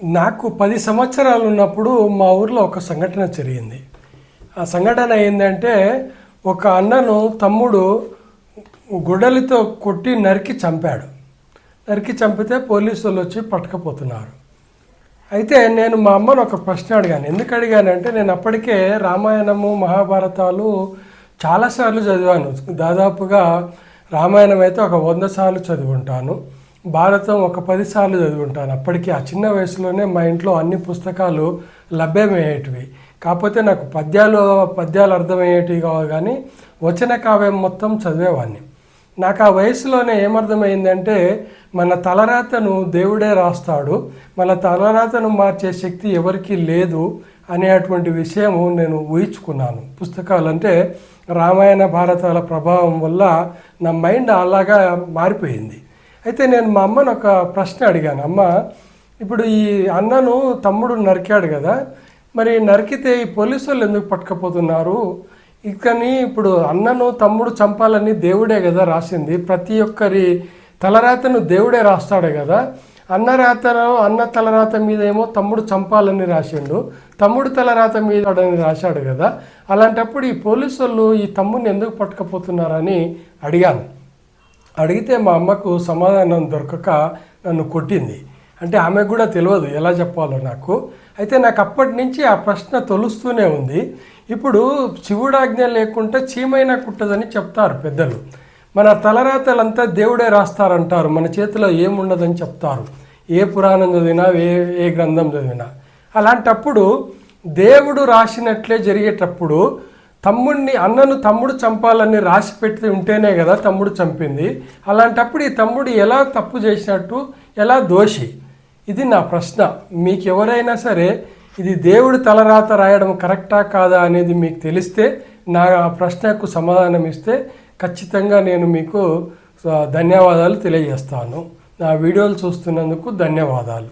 నాకు 10 సంవత్సరాలు ఉన్నప్పుడు మా ఊర్లో ఒక సంఘటన జరిగింది. ఆ సంఘటన ఏంటంటే, ఒక అన్నను తమ్ముడు గుడ్డలితో కొట్టి నరికి చంపాడు. నరికి చంపితే పోలీసులు వచ్చి పట్టుకపోతున్నారు. అయితే నేను మా అమ్మను ఒక ప్రశ్న అడిగాను. ఎందుకు అడిగానంటే, నేను అప్పటికే రామాయణము మహాభారతాలు చాలాసార్లు చదివాను. దాదాపుగా రామాయణం అయితే ఒక 100 సార్లు చదివుంటాను. భారతం ఒక 10 సార్లు చదివుంటాను. అప్పటికి ఆ చిన్న వయసులోనే మా ఇంట్లో అన్ని పుస్తకాలు లభ్యమయ్యేటివి. కాకపోతే నాకు పద్యాలు అర్థమయ్యేటివి కావు, కానీ వచన కావ్యం మొత్తం చదివేవాడిని. నాకు ఆ వయసులోనే ఏమర్థమైందంటే, మన తలరాతను దేవుడే రాస్తాడు, మన తలరాతను మార్చే శక్తి ఎవరికీ లేదు అనేటువంటి విషయము నేను ఊహించుకున్నాను. పుస్తకాలు అంటే రామాయణ భారతాల ప్రభావం వల్ల నా మైండ్ అలాగా మారిపోయింది. అయితే నేను మా అమ్మను ఒక ప్రశ్న అడిగాను. అమ్మ, ఇప్పుడు ఈ అన్నను తమ్ముడు నరికాడు కదా, మరి నరికితే ఈ పోలీసు వాళ్ళు ఎందుకు పట్టుకపోతున్నారు? ఇకని ఇప్పుడు అన్నను తమ్ముడు చంపాలని దేవుడే కదా రాసింది. ప్రతి ఒక్కరి తలరాతను దేవుడే రాస్తాడే కదా. అన్న తలరాత మీద ఏమో తమ్ముడు చంపాలని రాసిండు, తమ్ముడు తలరాత మీద రాశాడు కదా. అలాంటప్పుడు ఈ పోలీసు వాళ్ళు ఈ తమ్ముడిని ఎందుకు పట్టుకపోతున్నారని అడిగాను. అడిగితే మా అమ్మకు సమాధానం దొరకక నన్ను కొట్టింది. అంటే ఆమెకు కూడా తెలియదు ఎలా చెప్పాలో నాకు. అయితే నాకు అప్పటి నుంచి ఆ ప్రశ్న తొలుస్తూనే ఉంది. ఇప్పుడు శివుడాజ్ఞ లేకుంటే చీమైనా కుట్టదని చెప్తారు పెద్దలు. మన తలరాతలంతా దేవుడే రాస్తారంటారు, మన చేతిలో ఏముండదని చెప్తారు, ఏ పురాణం చదివినా ఏ గ్రంథం చదివినా. అలాంటప్పుడు దేవుడు రాసినట్లే జరిగేటప్పుడు అన్నను తమ్ముడు చంపాలని రాసి పెట్టి ఉంటేనే కదా తమ్ముడు చంపింది. అలాంటప్పుడు ఈ తమ్ముడు ఎలా తప్పు చేసినట్టు, ఎలా దోషి? ఇది నా ప్రశ్న. మీకు ఎవరైనా సరే ఇది దేవుడు తలరాత రాయడం కరెక్టా కాదా అనేది మీకు తెలిస్తే, నా ప్రశ్నకు సమాధానం ఇస్తే ఖచ్చితంగా నేను మీకు ధన్యవాదాలు తెలియజేస్తాను. నా వీడియోలు చూస్తున్నందుకు ధన్యవాదాలు.